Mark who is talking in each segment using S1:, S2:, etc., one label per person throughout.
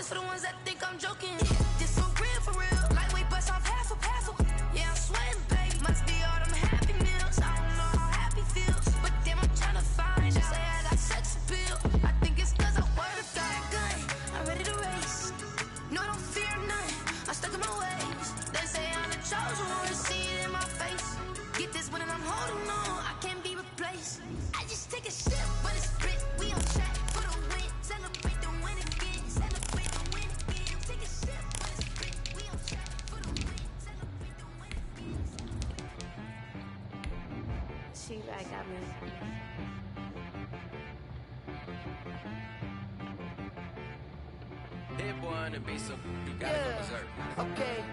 S1: this for the ones that think I'm joking. This for real, for real. Lightweight bust off half a passel. Yeah, I'm sweating, babe. Must be all them happy meals. I don't know how happy feels, but damn, I'm trying to find. Just say I got sex appeal. I think it's cause I word of that gun. I'm ready to race. No, I don't fear nothing. I'm stuck in my ways. They say I'm the chosen one. See it in my face. Get this one and I'm holding on. I can't be replaced. I just take a sip, but it's split. We on track for the win. Celebrate the win again. Celebrate the win again. Take a sip, but it's split. We on track for the win. Celebrate the win again. She back got me.
S2: Hit one and be so you gotta go berserk.
S3: Okay.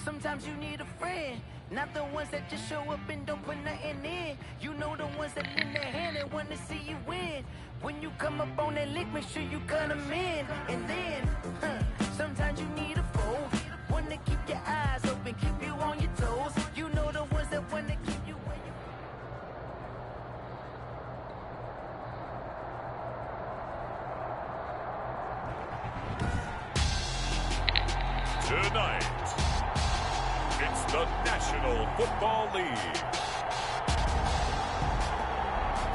S3: Sometimes you need a friend, not the ones that just show up and don't put nothing in. You know the ones that lend their hand and wanna see you win. When you come up on that lick, make sure you cut them in. And then, sometimes you need a foe, one to keep your eyes open, keep you on your toes. You know the ones that wanna keep you where you.
S4: Tonight, it's the National Football League.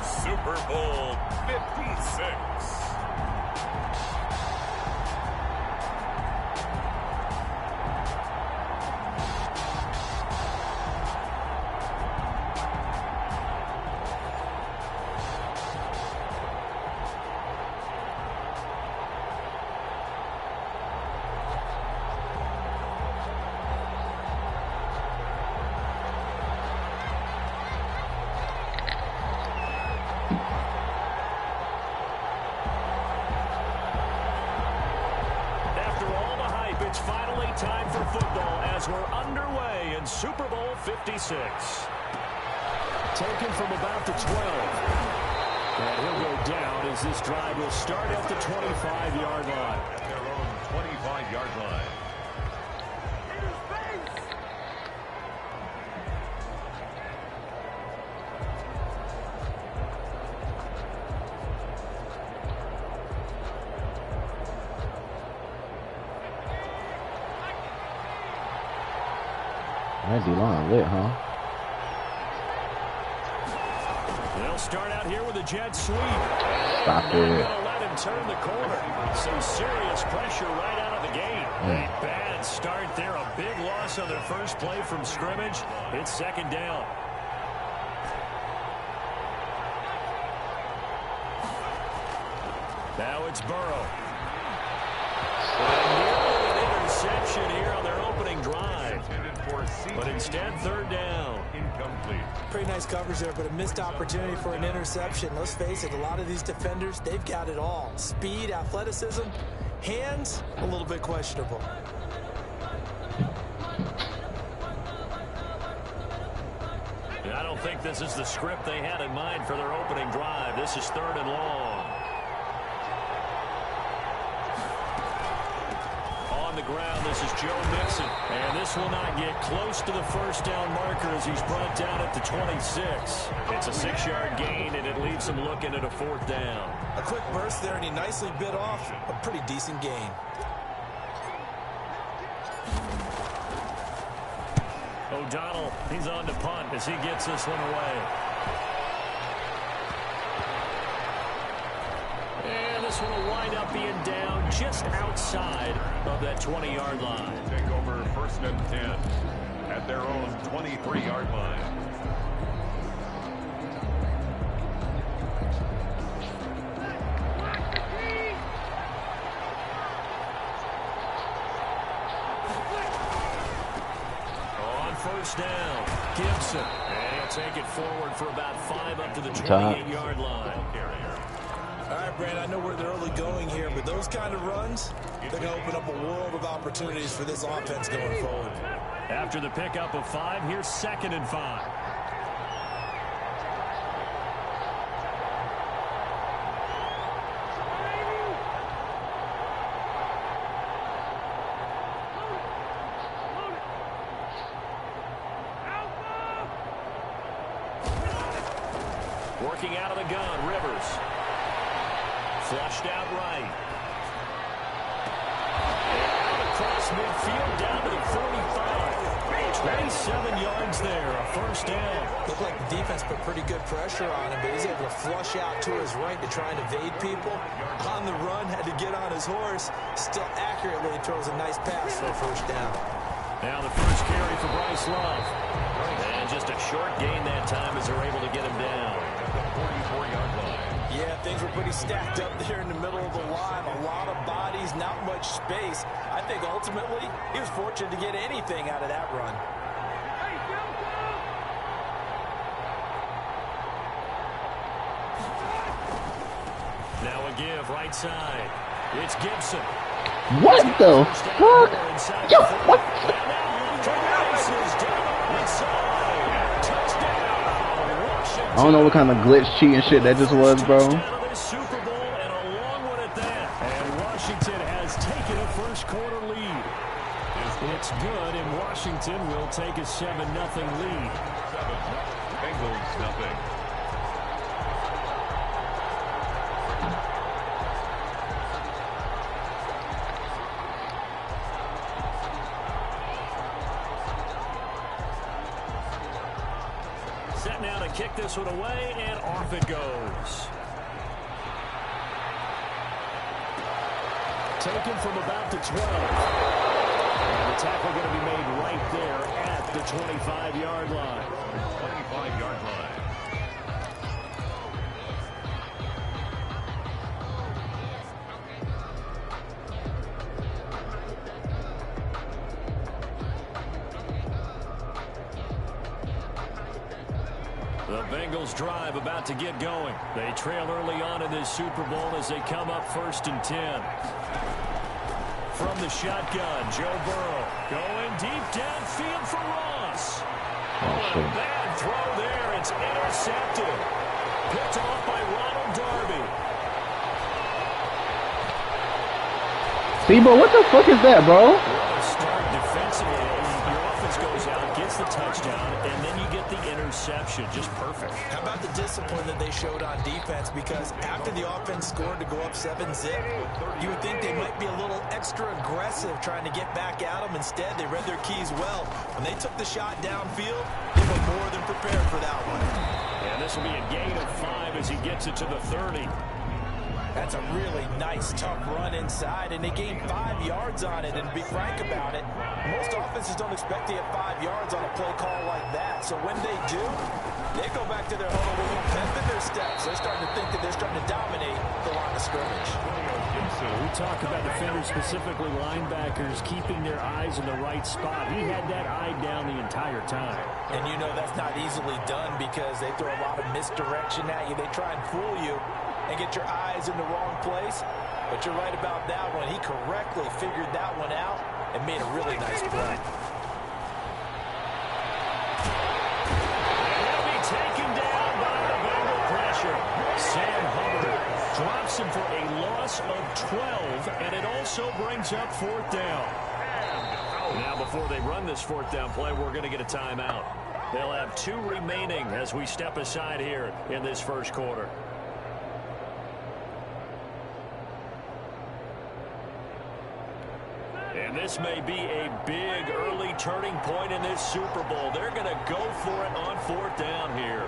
S4: Super Bowl 56.
S5: It's finally time for football as we're underway in Super Bowl 56. Taken from about the 12. And he'll go down as this drive will start at the 25-yard line.
S4: At their own 25-yard line.
S6: That D-line lit, huh?
S5: They'll start out here with a jet sweep.
S6: Stop it.
S5: They're going to let him turn the corner. Some serious pressure right out of the gate. A bad start there. A big loss on their first play from scrimmage. It's second down. Now it's Burrow. Nearly an interception here on their opening drive. But instead, third down.
S4: Incomplete.
S7: Pretty nice coverage there, but a missed opportunity for an interception. Let's face it, a lot of these defenders, they've got it all. Speed, athleticism, hands, a little bit questionable.
S5: I don't think this is the script they had in mind for their opening drive. This is third and long. The ground, this is Joe Mixon, and this will not get close to the first down marker as he's brought down at the 26. It's a 6-yard gain, and it leaves him looking at a fourth down.
S7: A quick burst there, and he nicely bit off a pretty decent gain.
S5: O'Donnell, he's on to punt as he gets this one away. And this one will wind up being down just outside of that 20-yard line.
S4: Take over first and 10 at their own 23-yard line.
S5: On first down, Gibson. And he'll take it forward for about 5 up to the 28-yard line.
S7: All right, Brad, I know we're the early going here, but those kind of runs, they're going to open up a world of opportunities for this offense going forward.
S5: After the pickup of 5, here's 2nd and 5. Working out of the gun, Rivers. Flushed out right. yards there, a first down.
S7: Looked like the defense put pretty good pressure on him, but he's able to flush out to his right to try and evade people. On the run, had to get on his horse. Still accurately throws a nice pass for a first down.
S5: Now the first carry for Bryce Love. And just a short gain that time as they're able to get him down.
S4: 44-yard line.
S7: Yeah, things were pretty stacked up there in the middle of the line. A lot of bodies, not much space. I think ultimately he was fortunate to get anything out of that run.
S5: Now a give right side. It's Gibson.
S6: What the fuck? Yo, what? I don't know what kind of glitch cheating shit that just was, bro.
S5: Super Bowl and a long one at that. And Washington has taken a first quarter lead. It's good, and Washington will take a 7-0 lead.
S4: 7, Bengals nothing.
S5: Set now to kick this one away, and off it goes. Taken from about the 12. And the tackle going to be made right there at the 25-yard line.
S4: 25-yard line.
S5: The Bengals drive about to get going. They trail early on in this Super Bowl as they come up 1st and 10. From the shotgun, Joe Burrow going deep downfield for Ross.
S6: Oh,
S5: a bad throw there. It's intercepted. Picked off by Ronald Darby.
S6: See, bro, what the fuck is that, bro?
S5: What a start defensively. Your offense goes out, gets the touchdown, and then you get the interception. Just perfect.
S7: How about the discipline that they showed on defense? Because after the offense scored to go up 7-zip, you would think they might be a little extra aggressive trying to get back at them. Instead, they read their keys well. When they took the shot downfield, they were more than prepared for that one.
S5: And this will be a gain of 5 as he gets it to the 30.
S7: That's a really nice, tough run inside, and they gained 5 yards on it. And to be frank about it, most offenses don't expect to get 5 yards on a play call like that. So when they do, they go back to their huddle with a pep in their steps. They're starting to think that they're starting to dominate the line of scrimmage.
S5: We talk about defenders, specifically linebackers, keeping their eyes in the right spot. He had that eye down the entire time.
S7: And you know that's not easily done because they throw a lot of misdirection at you. They try and fool you and get your eyes in the wrong place. But you're right about that one. He correctly figured that one out and made a really nice play.
S5: And he'll be taken down by the Bengal pressure. Sam Hubbard drops him for a loss of 12, and it also brings up 4th down. Now, before they run this 4th down play, we're going to get a timeout. They'll have 2 remaining as we step aside here in this first quarter. And this may be a big early turning point in this Super Bowl. They're going to go for it on 4th down here.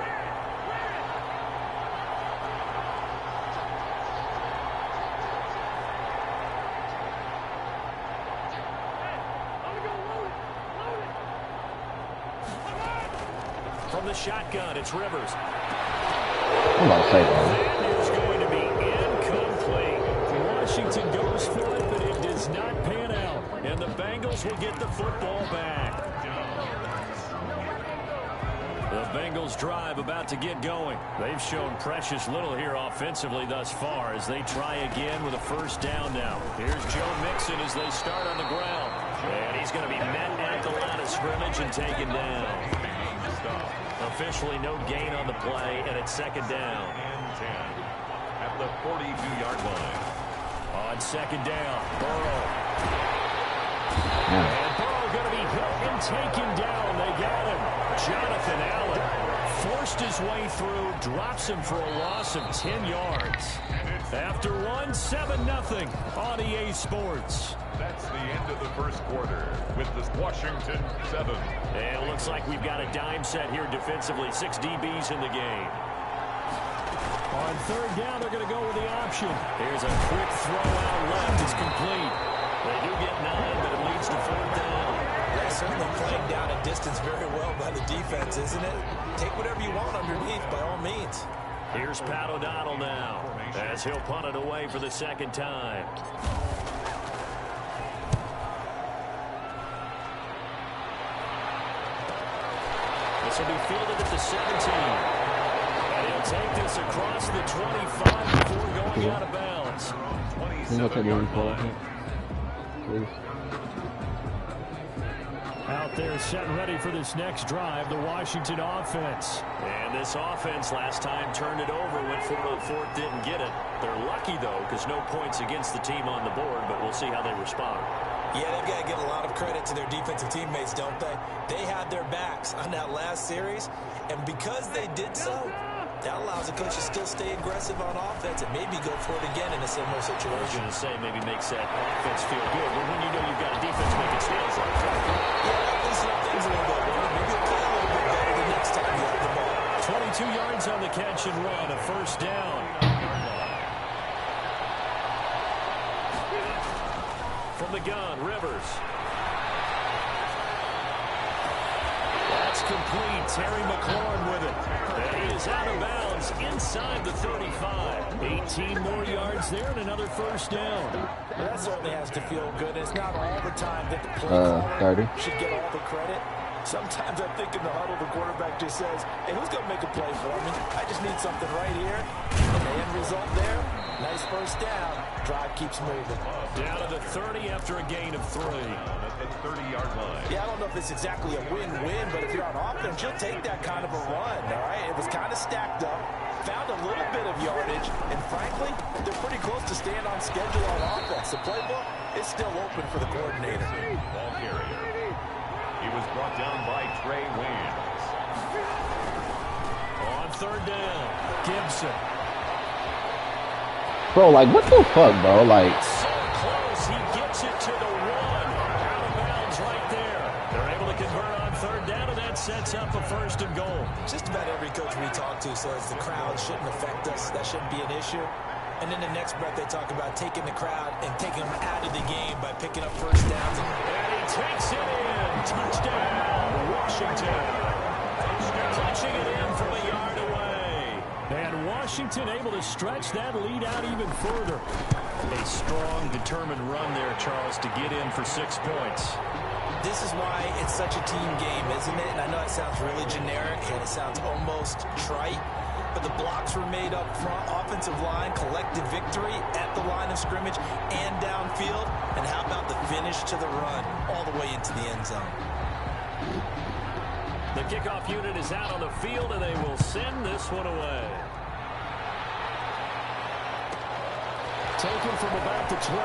S5: From the shotgun, it's Rivers.
S6: I'm about to say that.
S5: That is going to be incomplete. Washington goes for it, but it does not pan out. And the Bengals will get the football back. The Bengals drive about to get going. They've shown precious little here offensively thus far as they try again with a 1st down now. Here's Joe Mixon as they start on the ground. And he's going to be met at the line of scrimmage and taken down. Officially no gain on the play, and it's 2nd down.
S4: And 10 at the 42-yard line.
S5: On 2nd down, Burrow. And Burrow going to be hit and taken down. They got him. Jonathan Allen forced his way through, drops him for a loss of 10 yards. After one, 7-0 on EA Sports.
S4: That's the end of the first quarter with the Washington 7.
S5: And it looks like we've got a dime set here defensively. 6 DBs in the game. On third down, they're going to go with the option. Here's a quick throw out left. It's complete. They do get 9, but it leads to fourth down.
S7: They're certainly playing down a distance very well by the defense, isn't it? Take whatever you want underneath, by all means.
S5: Here's Pat O'Donnell now, as he'll punt it away for the second time. This will be fielded at the 17. And he'll take this across the 25 before going out of bounds.
S6: Please.
S5: Out there set and ready for this next drive, the Washington offense. And this offense last time turned it over, went for it on fourth, didn't get it. They're lucky, though, because no points against the team on the board, but we'll see how they respond.
S7: Yeah, they've got to give a lot of credit to their defensive teammates, don't they? They had their backs on that last series, and because they did so, that allows the coach to still stay aggressive on offense and maybe go for it again in a similar situation.
S5: I was going to say maybe makes that offense feel good, but when you know you've got a defense making stands like that.
S7: Yeah, that loosen up things a little bit. Maybe you'll play a little bit better the next time you have the ball.
S5: 22 yards on the catch and run, a first down. From the gun, Rivers. That's complete. Terry McLaurin with it. And he is out of bounds inside the 35. 18 more yards there and another first down.
S7: That certainly has to feel good. It's not all the time that the play caller should get all the credit. Sometimes I think in the huddle, the quarterback just says, hey, who's going to make a play for me? I just need something right here. And the end result there, nice first down. Drive keeps moving.
S5: Down to the 30 after a gain of 3.
S4: At the 30-yard line.
S7: Yeah, I don't know if it's exactly a win-win, but if you're on offense, you'll take that kind of a run, all right? It was kind of stacked up, found a little bit of yardage, and frankly, they're pretty close to staying on schedule on offense. The playbook is still open for the coordinator.
S4: Ball carrier. He was brought down by Trey Waynes.
S5: On third down, Gibson.
S6: Bro, like, what the fuck, bro? Like,
S5: So close, he gets it to the 1. Out of bounds right there. They're able to convert on third down, and that sets up a first and goal.
S7: Just about every coach we talk to says the crowd shouldn't affect us. That shouldn't be an issue. And in the next breath, they talk about taking the crowd and taking them out of the game by picking up first downs.
S5: And he takes it in. Touchdown, Washington. Touching it in from a yard away. And Washington able to stretch that lead out even further. A strong, determined run there, Charles, to get in for 6 points.
S7: This is why it's such a team game, isn't it? And I know it sounds really generic and it sounds almost trite, but the blocks were made up front, offensive line, collective victory at the line of scrimmage and downfield. And how about the finish to the run all the way into the end zone?
S5: The kickoff unit is out on the field, and they will send this one away. Taken from about the 12.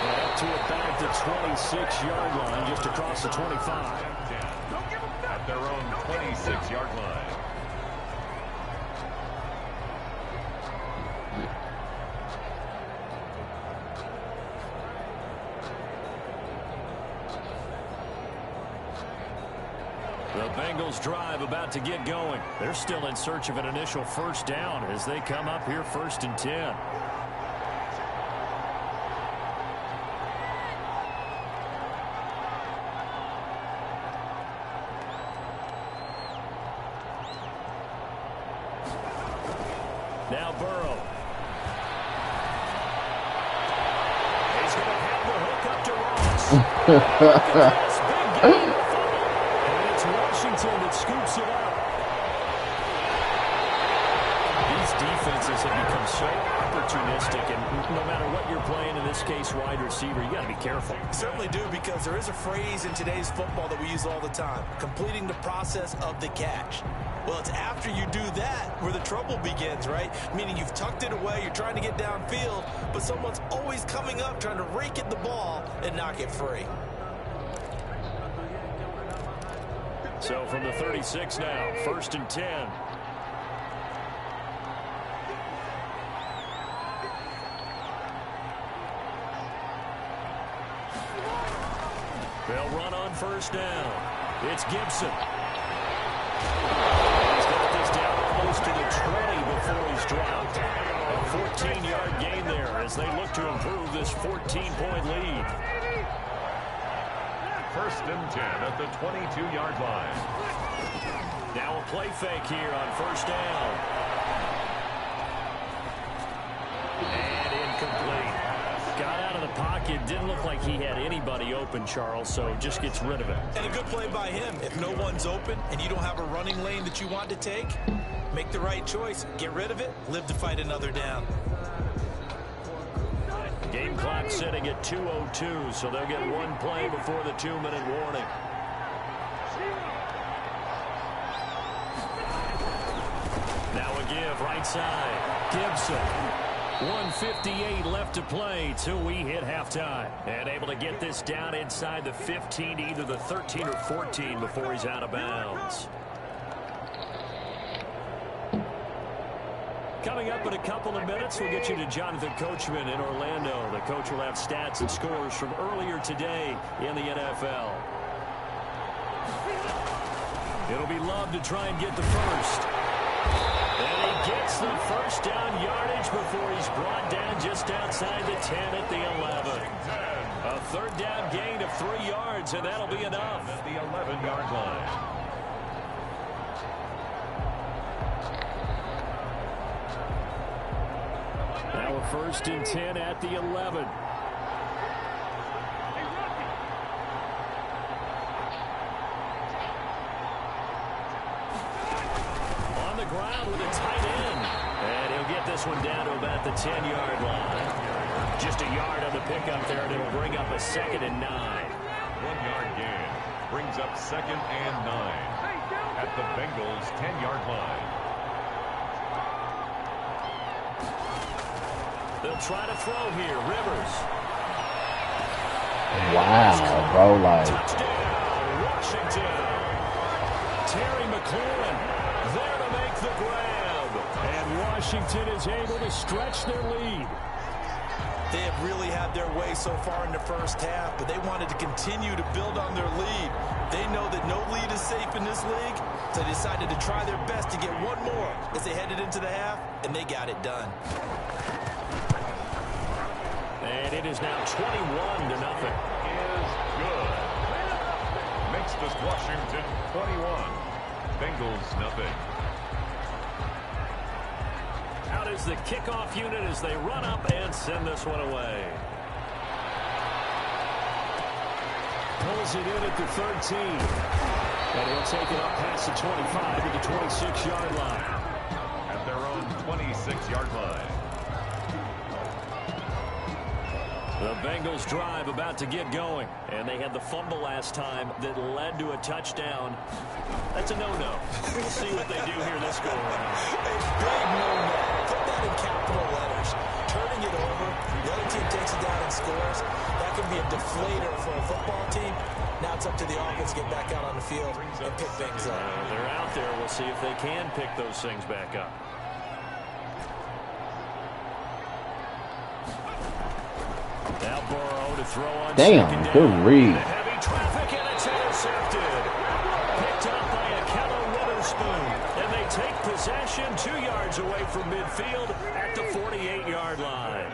S5: Up to about the 26-yard line, just across the 25.
S4: At their own 26-yard line.
S5: The Bengals drive about to get going. They're still in search of an initial first down as they come up here 1st and 10. Now Burrow. He's going to have the hook up to Ross. Big game. And it's Washington that scoops it up. These defenses have become so opportunistic, and no matter what you're playing, in this case wide receiver, you got to be careful.
S7: Certainly do, because there is a phrase in today's football that we use all the time, completing the process of the catch. Well, it's after you do that where the trouble begins, right? Meaning you've tucked it away, you're trying to get downfield, but someone's always coming up trying to rake at the ball and knock it free.
S5: So from the 36 now, 1st and 10. They'll run on 1st down. It's Gibson. He's got this down close to the 20 before he's dropped. A 14-yard gain there as they look to improve this 14-point lead.
S4: 1st and 10 at the 22-yard line.
S5: Now a play fake here on 1st down. And incomplete. Got out of the pocket. Didn't look like he had anybody open, Charles, so just gets rid of it.
S7: And a good play by him. If no one's open and you don't have a running lane that you want to take, make the right choice. Get rid of it. Live to fight another down.
S5: Game clock sitting at 2:02, so they'll get one play before the 2-minute warning. Now a give right side. Gibson. 1:58 left to play till we hit halftime. And able to get this down inside the 15, either the 13 or 14 before he's out of bounds. Coming up in a couple of minutes, we'll get you to Jonathan Coachman in Orlando. The coach will have stats and scores from earlier today in the NFL. It'll be Love to try and get the first. And he gets the 1st down yardage before he's brought down just outside the 10 at the 11. A 3rd down gain of 3 yards, and that'll be enough.
S4: At the 11-yard line.
S5: Now a 1st and 10 at the 11. On the ground with a tight end. And he'll get this one down to about the 10-yard line. Just a yard on the pickup there, and it'll bring up a 2nd and 9.
S4: 1-yard gain brings up 2nd and 9 at the Bengals' 10-yard line.
S5: They'll try to throw here. Rivers.
S6: Wow, bro, like.
S5: Touchdown, Washington. Terry McLaurin there to make the grab. And Washington is able to stretch their lead.
S7: They have really had their way so far in the first half, but they wanted to continue to build on their lead. They know that no lead is safe in this league, so they decided to try their best to get one more as they headed into the half, and they got it done.
S5: And it is now 21-0.
S4: Is good. Makes this Washington 21. Bengals nothing.
S5: Out is the kickoff unit as they run up and send this one away. Pulls it in at the 13. And he'll take it up past the 25 to the 26-yard line.
S4: At their own 26-yard line.
S5: The Bengals drive about to get going, and they had the fumble last time that led to a touchdown. That's a no-no. We'll see what they do here this go around.
S7: A big no-no. Put that in capital letters. Turning it over, the other team takes it down and scores. That can be a deflator for a football team. Now it's up to the offense to get back out on the field and pick things up.
S5: They're out there. We'll see if they can pick those things back up. Now Burrow to throw on.
S6: Damn, good read.
S5: Heavy traffic and it's intercepted. Picked up by Akello Witherspoon. And they take possession 2 yards away from midfield at the 48-yard line.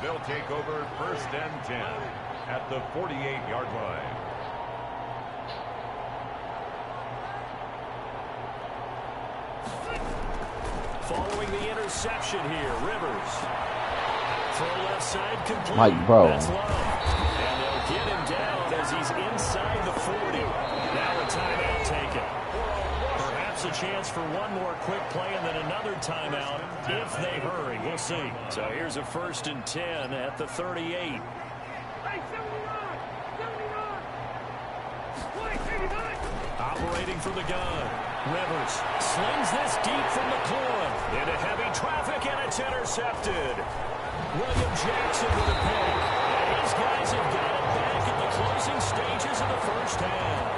S4: They'll take over 1st and 10 at the 48-yard line.
S5: Following the interception here, Rivers. Throw left side complete.
S6: Mike, bro.
S5: That's low. And they'll get him down as he's inside the 40. Now a timeout taken. Perhaps a chance for one more quick play and then another timeout if they hurry. We'll see. So here's a 1st and 10 at the 38. Operating from the gun. Rivers slings this deep from McLaurin. Into heavy traffic, and it's intercepted. William Jackson with a pick. And his guys have got it back in the closing stages of the first half.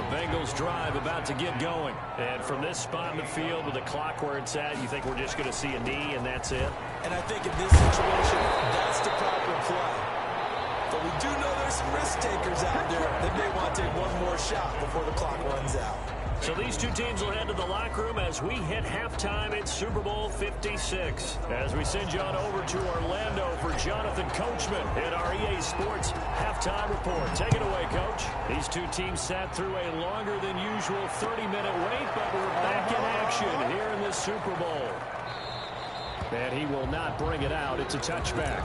S5: Bengals drive about to get going. And from this spot in the field with the clock where it's at, you think we're just going to see a knee and that's it?
S7: And I think in this situation, that's the proper play. But we do know there's some risk takers out there that may want to take one more shot before the clock runs out.
S5: So these two teams will head to the locker room as we hit halftime at Super Bowl 56. As we send you on over to Orlando for Jonathan Coachman in our EA Sports halftime report. Take it away, Coach. These two teams sat through a longer than usual 30-minute wait, but we're back in action here in the Super Bowl. And he will not bring it out. It's a touchback.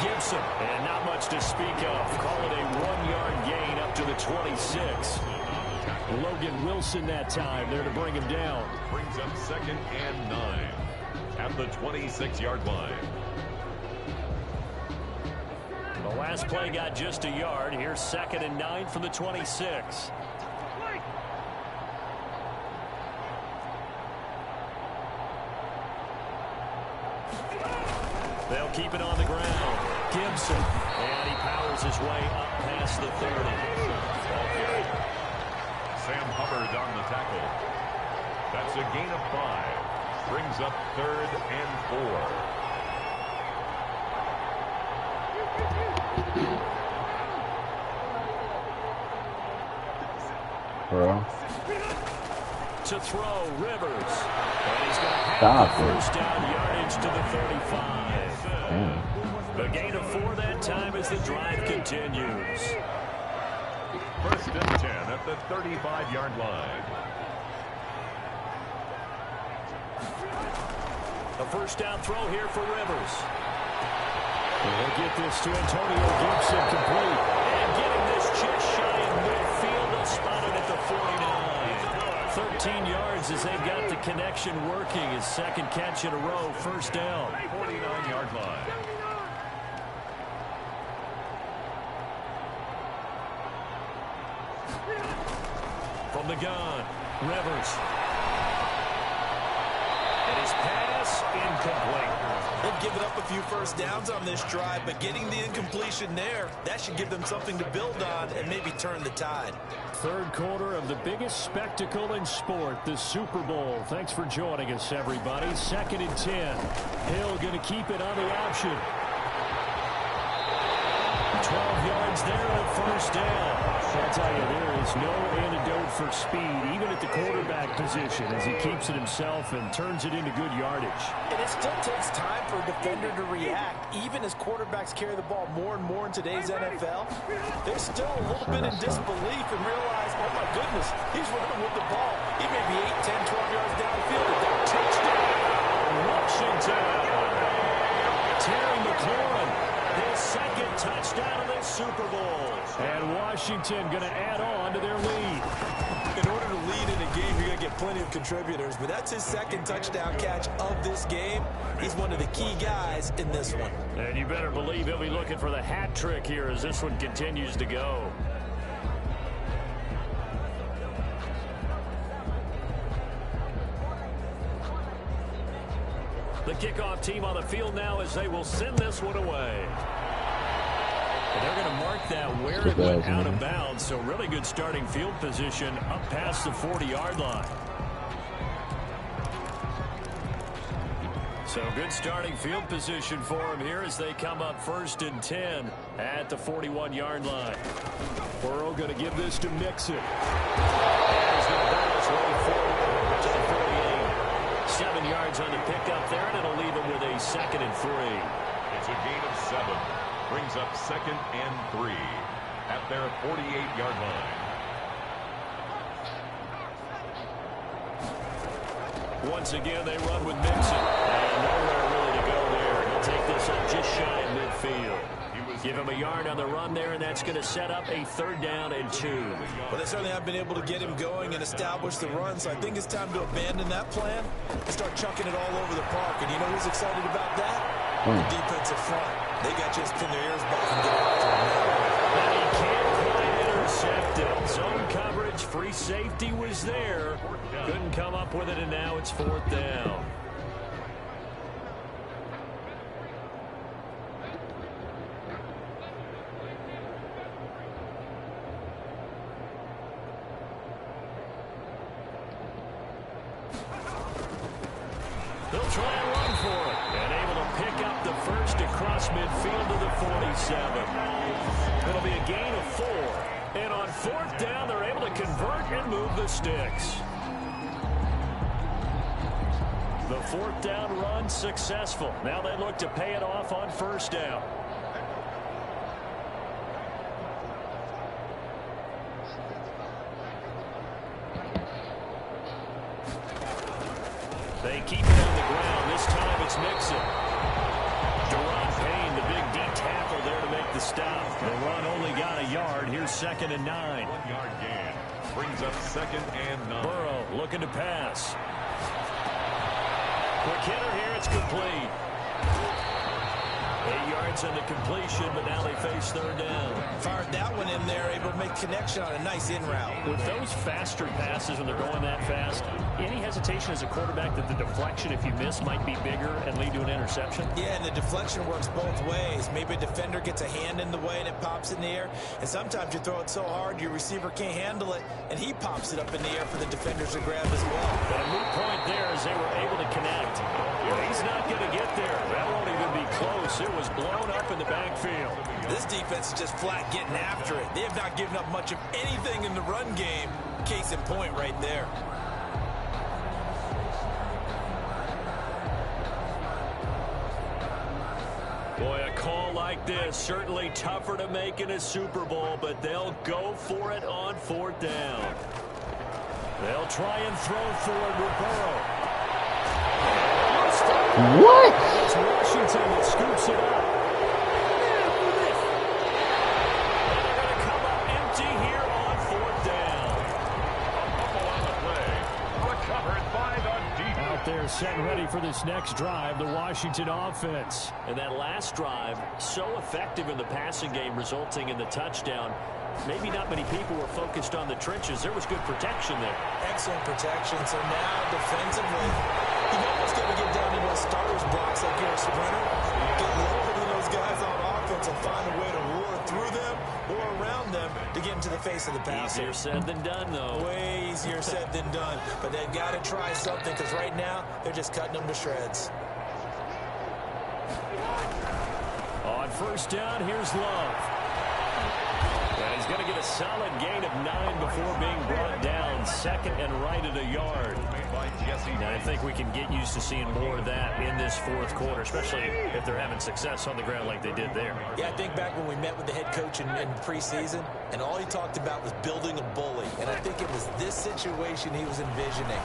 S5: Gibson, and not much to speak of. Call it a 1-yard gain up to the 26. Logan Wilson that time there to bring him down.
S4: Brings up 2nd and 9 at the 26-yard line.
S5: The last play got just a yard. Here's 2nd and 9 from the 26. They'll keep it on the ground. Gibson, and he powers his way up past the 30.
S4: Sam Hubbard on the tackle. That's a gain of 5. Brings up 3rd and 4.
S6: Bro.
S5: To throw, Rivers. And he's going to have the first down yardage to the 35.
S6: Damn.
S5: The gain of 4 that time as the drive continues.
S4: 1st and 10 at the 35-yard line.
S5: A first down throw here for Rivers. They'll get this to Antonio Gibson complete. And getting this just shy of midfield. They'll spot it at the 49. 13 yards as they've got the connection working. His second catch in a row, first down.
S4: 49-yard line.
S5: From the gun, Rivers. And his pass incomplete.
S7: They've given up a few first downs on this drive, but getting the incompletion there, that should give them something to build on and maybe turn the tide.
S5: Third quarter of the biggest spectacle in sport, the Super Bowl. Thanks for joining us, everybody. 2nd and 10. Hill going to keep it on the option. 12 yards there and a first down. I'll tell you, there is no antidote for speed, even at the quarterback position, as he keeps it himself and turns it into good yardage.
S7: And it still takes time for a defender to react. Even as quarterbacks carry the ball more and more in today's NFL, they're still a little bit in disbelief and realize, oh my goodness, he's running with the ball. He may be 8, 10, 12 yards downfield. Touchdown!
S5: Washington! Terry McLaurin, his second touchdown of this Super Bowl. And Washington going to add on to their lead.
S7: In order to lead in a game, you're going to get plenty of contributors, but that's his second touchdown catch of this game. He's one of the key guys in this one.
S5: And you better believe he'll be looking for the hat trick here as this one continues to go. The kickoff team on the field now as they will send this one away. And they're going to mark that where it went out of bounds. So really good starting field position up past the 40-yard line. So good starting field position for them here as they come up 1st and 10 at the 41-yard line. Burrow going to give this to Mixon. And he's going to battle his way forward to the 48. 7 yards on the pickup there, and it'll leave him with a 2nd and 3.
S4: It's a gain of 7. Brings up 2nd and 3 at their 48-yard line.
S5: Once again, they run with Mixon. And nowhere really to go there. He'll take this up just shy of midfield. Give him a yard on the run there, and that's going to set up a 3rd down and 2.
S7: Well, they certainly have been able to get him going and establish the run, so I think it's time to abandon that plan and start chucking it all over the park. And you know who's excited about that? The defensive front. They got just pin their ears back and get after him now.
S5: And he can't quite intercept it. Zone coverage, free safety was there. Couldn't come up with it, and now it's 4th down. They'll try and run for it. And able to pick up the first across midfield to the 47. It'll be a gain of 4. And on 4th down, they're able to convert and move the sticks. The 4th down run successful. Now they look to pay it off on 1st down. They keep it on the ground. This time it's Mixon. Deron Payne, the big D tackle there to make the stop. The run only got a yard. Here's 2nd and 9.
S4: 1-yard gain. Brings up 2nd and 9.
S5: Burrow looking to pass. Quick hitter here. It's complete. 8 yards on the completion, but now they face 3rd down.
S7: Fired that one in there, able to make connection on a nice in route.
S5: With those faster passes when they're going that fast, any hesitation as a quarterback that the deflection, if you miss, might be bigger and lead to an interception?
S7: Yeah, and the deflection works both ways. Maybe a defender gets a hand in the way and it pops in the air. And sometimes you throw it so hard your receiver can't handle it, and he pops it up in the air for the defenders to grab as well.
S5: But a moot point there as they were able to connect. He's not going to get there. That won't even be close. It was blown up in the backfield.
S7: This defense is just flat getting after it. They have not given up much of anything in the run game. Case in point right there.
S5: Boy, a call like this, certainly tougher to make in a Super Bowl, but they'll go for it on 4th down. They'll try and throw for it with Burrow.
S6: What?
S5: It's Washington that scoops it up. And they're going to come up empty here on 4th down.
S4: On the play. Recovered by the defense.
S5: Out there set and ready for this next drive, the Washington offense. And that last drive, so effective in the passing game, resulting in the touchdown. Maybe not many people were focused on the trenches. There was good protection there.
S7: Excellent protection. So now defensively, you've almost got to get down to those starters blocks like you're a sprinter. Get lower than those guys on offense and find a way to roar through them or around them to get into the face of the passer.
S5: Easier said than done, though.
S7: Way easier said than done. But they've got to try something because right now they're just cutting them to shreds.
S5: On 1st down, here's Love. And he's going to get a solid gain of 9 before being brought down. 2nd and right at a yard. And I think we can get used to seeing more of that in this 4th quarter, especially if they're having success on the ground like they did there.
S7: Yeah, I think back when we met with the head coach in preseason, and all he talked about was building a bully. And I think it was this situation he was envisioning.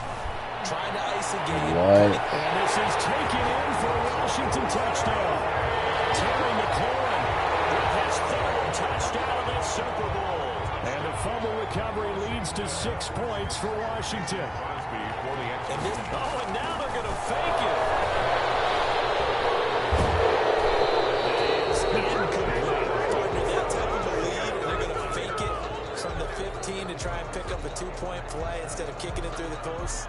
S7: Trying to ice a game.
S6: What?
S5: And this is taken in for a Washington touchdown. Terry McLaurin with his 3rd touchdown of the Super Bowl. And a fumble recovery leads to 6 points for Washington. And now they're going to fake it. It's incomplete.
S7: Partner, that type of a lead, and they're going to fake it from the 15 to try and pick up a 2-point play instead of kicking it through the post.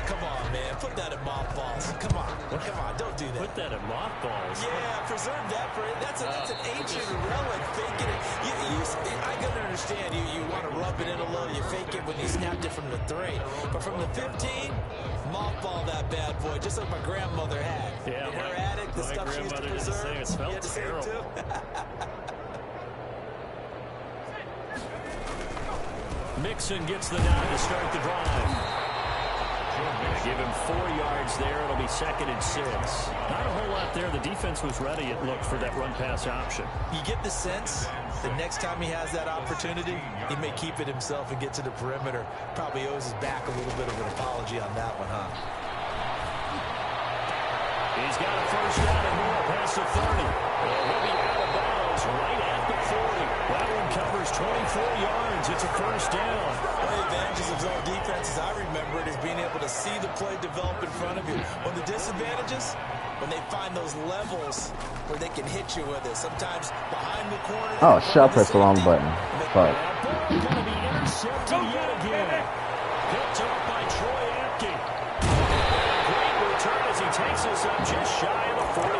S7: Come on, man. Put that in mothballs. Come on. Come on. Don't do that.
S5: Put that in mothballs.
S7: Yeah, preserve that for it. That's an ancient relic. Faking it. I can understand. You want to rub it in a little. You fake it when you snapped it from the 3. But from the 15, mothball that bad boy, just like my grandmother had.
S5: Yeah,
S7: in her attic, the stuff she used to preserve.
S5: It smelled terrible. Mixon gets the nod to start the drive. Give him 4 yards there. It'll be 2nd and 6. Not a whole lot there. The defense was ready, it looked, for that run-pass option.
S7: You get the sense that next time he has that opportunity, he may keep it himself and get to the perimeter. Probably owes his back a little bit of an apology on that one, huh?
S5: He's got a 1st down and more past the 30. He'll be out of bounds right at the 40. That one covers 24 yards. It's a 1st down.
S7: One of the advantages of zone defense, as I remember it, is being able to see the play develop in front of you. One of the disadvantages, when they find those levels where they can hit you with it. Sometimes behind the corner.
S6: Oh, shit, I pressed the wrong button. Fuck.
S5: Going to be intercepted yet again. Picked up by Troy Apke. Great return as he takes us up just shy of the 45.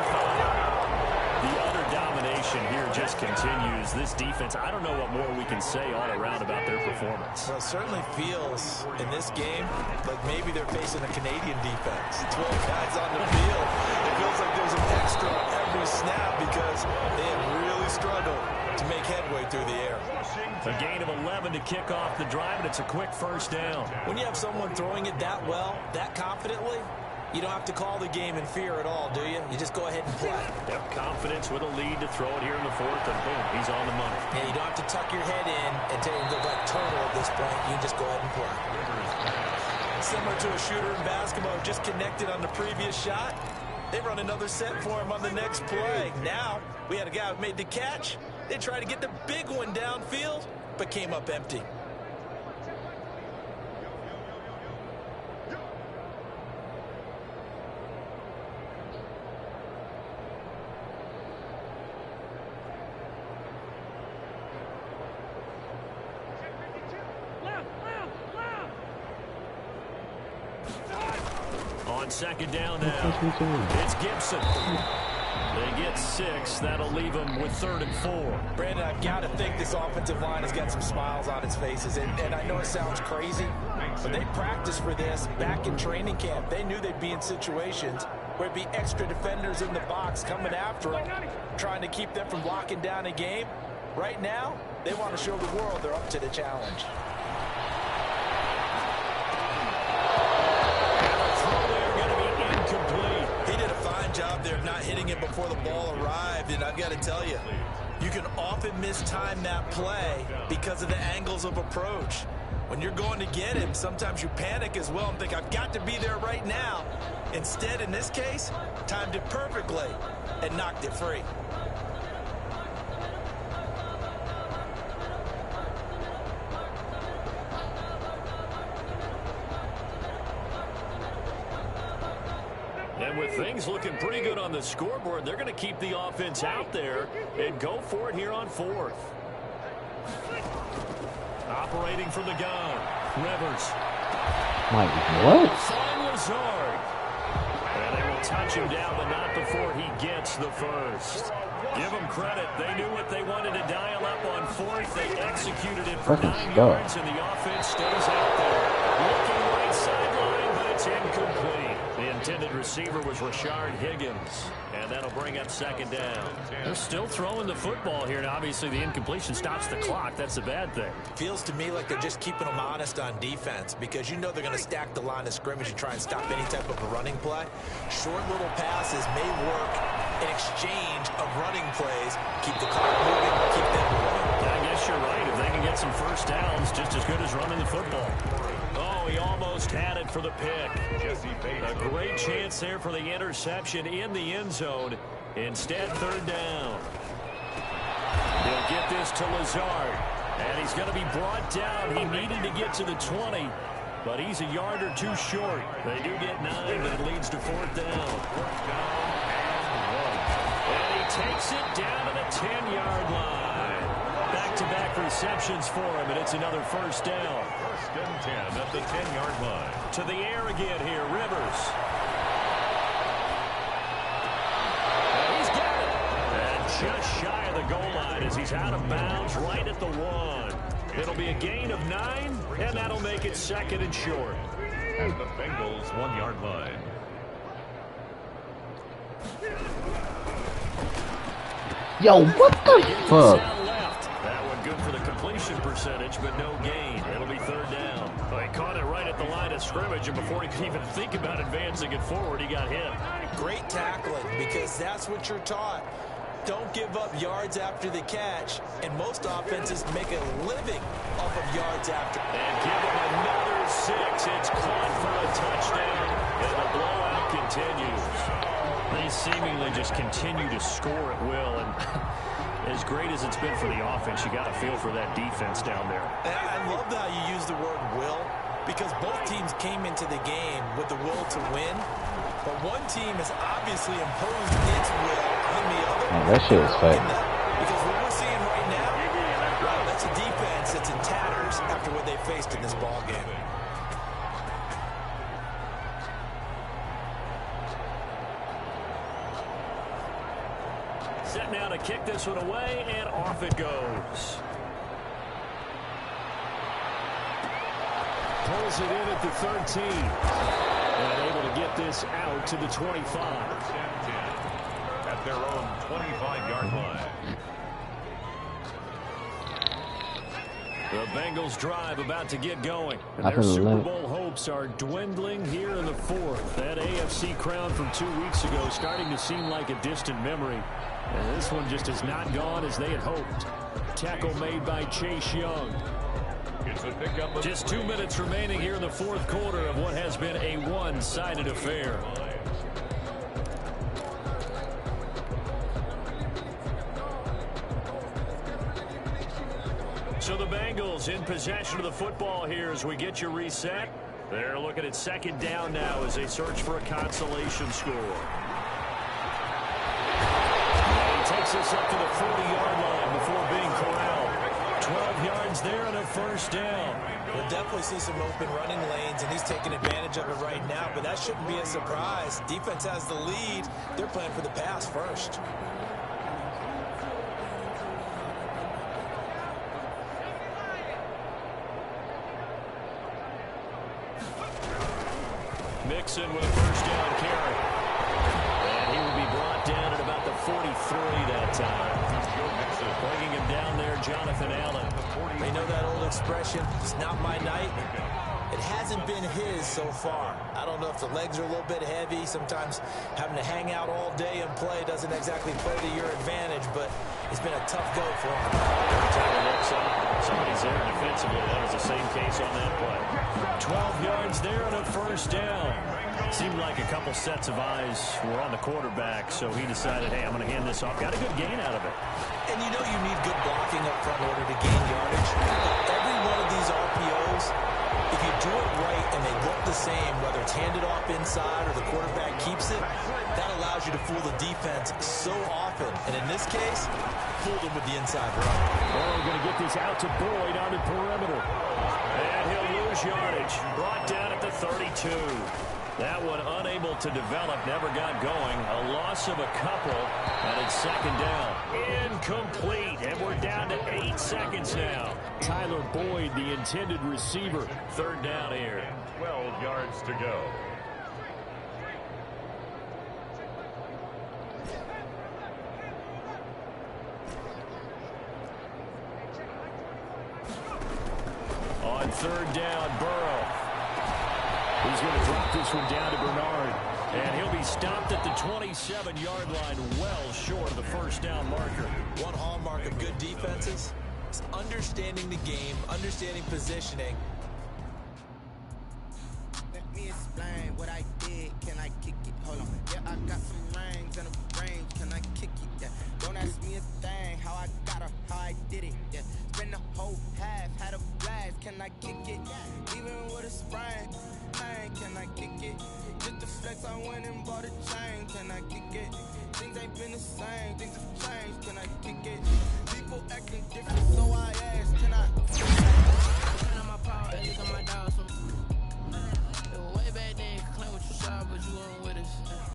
S5: The utter domination here just continues. This defense, I don't know what more we can say all around about their performance.
S7: Well, it certainly feels in this game like maybe they're facing a Canadian defense. 12 guys on the field. It feels like there's an extra every snap because they have really struggled to make headway through the air.
S5: A gain of 11 to kick off the drive, and it's a quick first down.
S7: When you have someone throwing it that well, that confidently, you don't have to call the game in fear at all, do you? You just go ahead and play.
S5: Yep, confidence with a lead to throw it here in the fourth, and boom, he's on the money.
S7: Yeah, you don't have to tuck your head in and look like turtle at this point. You just go ahead and play. Similar to a shooter in basketball, just connected on the previous shot. They run another set for him on the next play. Now, we had a guy who made the catch. They tried to get the big one downfield, but came up empty.
S5: On second down now, it's Gibson. They get 6. That'll leave them with 3rd and 4.
S7: Brandon, I've got to think this offensive line has got some smiles on its faces. And I know it sounds crazy, but they practiced for this back in training camp. They knew they'd be in situations where it'd be extra defenders in the box coming after them, trying to keep them from locking down a game. Right now, they want to show the world they're up to the challenge. Job there of not hitting it before the ball arrived, and I've got to tell you, you can often mistime that play because of the angles of approach. When you're going to get him, sometimes you panic as well and think, I've got to be there right now. Instead, in this case, timed it perfectly and knocked it free.
S5: And with things looking pretty good on the scoreboard, they're going to keep the offense out there and go for it here on 4th. Operating from the gun, Rivers.
S6: Mike, what?
S5: Find Lazard. And they will touch him down, but not before he gets the first. Give them credit. They knew what they wanted to dial up on 4th. They executed it for 9 yards, and the offense stays out there. Looking right sideline, but it's incomplete. The intended receiver was Rashard Higgins, and that'll bring up second down. They're still throwing the football here, and obviously the incompletion stops the clock. That's a bad thing.
S7: Feels to me like they're just keeping them honest on defense because you know they're going to stack the line of scrimmage and try and stop any type of a running play. Short little passes may work in exchange of running plays. Keep the clock moving, keep them moving.
S5: I guess you're right. If they can get some first downs, just as good as running the football. Oh, he almost had it for the pick. A great chance there for the interception in the end zone. Instead, 3rd down. He'll get this to Lazard. And he's going to be brought down. He needed to get to the 20, but he's a yard or 2 short. They do get 9, but it leads to 4th down. And he takes it down to the 10-yard line. Back-to-back receptions for him, and it's another first down.
S4: 1st and 10 at the 10-yard line.
S5: To the air again here, Rivers. And he's got it. And just shy of the goal line as he's out of bounds right at the 1. It'll be a gain of 9, and that'll make it 2nd and short.
S4: At the Bengals' 1-yard line.
S6: Yo, what the fuck?
S5: That one good for the completion percentage, but no gain. It'll be 3rd down. Well, he caught it right at the line of scrimmage, and before he could even think about advancing it forward, he got hit.
S7: Great tackling because that's what you're taught. Don't give up yards after the catch, and most offenses make a living off of yards after.
S5: And give him another 6. It's caught for a touchdown, and the blowout continues. They seemingly just continue to score at will, and as great as it's been for the offense, you got to feel for that defense down there.
S7: I love how you use the word will, because both teams came into the game with the will to win. But one team has obviously imposed its will on the other.
S6: Oh, that shit is fake.
S7: Because what we're seeing right now, well, that's a defense that's in tatters after what they faced in this ball game.
S5: Set now to kick this one away, and off it goes. Pulls it in at the 13. And able to get this out to the 25.
S4: At their own 25-yard line.
S5: The Bengals drive about to get going. And their Super Bowl hopes are dwindling here in the fourth. That AFC crown from 2 weeks ago starting to seem like a distant memory. And this one just has not gone as they had hoped. Tackle made by Chase Young. Just 2 minutes remaining here in the fourth quarter of what has been a one-sided affair. So the Bengals in possession of the football here as we get you reset. They're looking at second down now as they search for a consolation score. And he takes us up to the 40-yard line before being corralled. 12 yards there and a first down.
S7: We'll definitely see some open running lanes, and he's taking advantage of it right now, but that shouldn't be a surprise. Defense has the lead. They're playing for the pass first.
S5: Mixon with a first down carry. And he will be brought down at about the 43 that time. Bringing him down there, Jonathan Allen.
S7: They know that old expression, it's not my night. It hasn't been his so far. I don't know if the legs are a little bit heavy. Sometimes having to hang out all day and play doesn't exactly play to your advantage, but it's been a tough go for him.
S5: Every time he looks up, somebody's there defensively. That was the same case on that play. 12 yards there and a first down. Seemed like a couple sets of eyes were on the quarterback, so he decided, hey, I'm going to hand this off. Got a good gain out of it.
S7: And you know you need good blocking up front in order to gain yardage. But every one of these RPOs, if you do it right and they look the same, whether it's handed off inside or the quarterback keeps it, that allows you to fool the defense so often. And in this case, fooled them with the inside run.
S5: Burrow going to get this out to Boyd on the perimeter. And he'll lose yardage. Brought down at the 32. That one unable to develop, never got going. A loss of a couple, and it's second down. Incomplete, and we're down to 8 seconds now. Tyler Boyd, the intended receiver. Third down here.
S4: 12 yards to go.
S5: On third down, Burrow. He's going to drop this one down to Bernard. And he'll be stopped at the 27-yard line, well short of the first down marker.
S7: One hallmark of good defenses is understanding the game, understanding positioning.
S3: Let me explain what I did. Can I kick it? Hold on. Yeah, I got some rings and a range. Can I kick it? Yeah. Don't ask me a thing. How I got her, how I did it. Yeah. Spend the whole half, had a blast. Can I kick it? Even with a sprain. Can I kick it? Just the flex, I went and bought a chain. Can I kick it? Things ain't been the same. Things have changed. Can I kick it? People acting different, so I